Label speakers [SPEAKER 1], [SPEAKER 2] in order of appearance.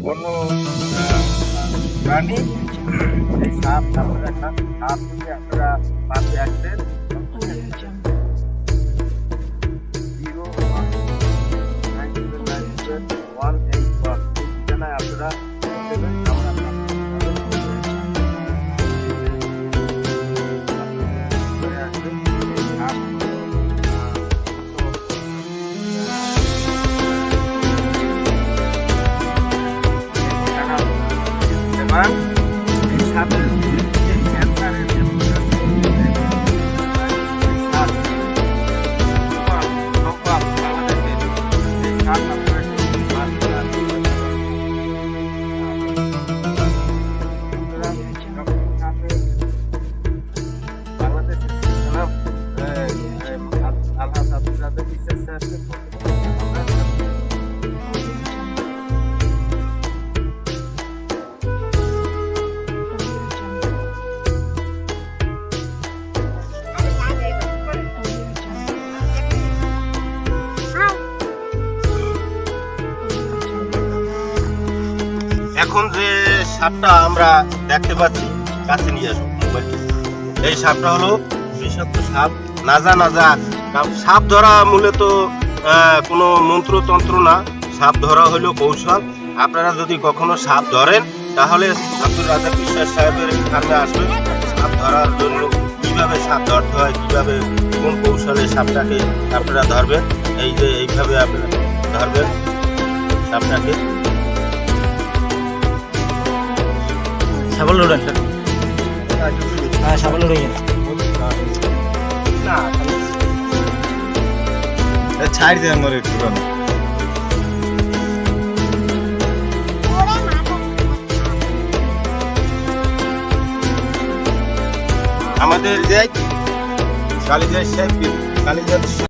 [SPEAKER 1] কোনো প্রাণী এই সাপ আপনারা সাপ থেকে আপনারা পাশে আসবেন 0197181 এই ঠিকানায় আপনারা দেবেন। এই সাপের যে ক্যান্সারের যে সাপ বাংলাদেশের এই সাপ এখন যে সাপটা আমরা দেখতে পাচ্ছি কাছে নিয়ে আসুন। এই সাপটা হলো বিষাক্ত সাপ। নাজা সাপ ধরা মূলত কোনো মন্ত্রতন্ত্র না, সাপ ধরা হলো কৌশল। আপনারা যদি কখনো সাপ ধরেন তাহলে আব্দুল রাজ্জাক বিশ্বাস সাহেবের ফার্মে আসবেন। সাপ ধরার জন্য কীভাবে সাপ ধরতে হয়, কীভাবে কোন কৌশলে সাপটাকে আপনারা ধরবেন, এই যে এইভাবে আপনারা ধরবেন সাপটাকে।
[SPEAKER 2] সাবল রোড হ্যাঁ সাবল রোড
[SPEAKER 1] না ছাড় দেন মরে একটু। আমাদের যে কালিজার সাহেব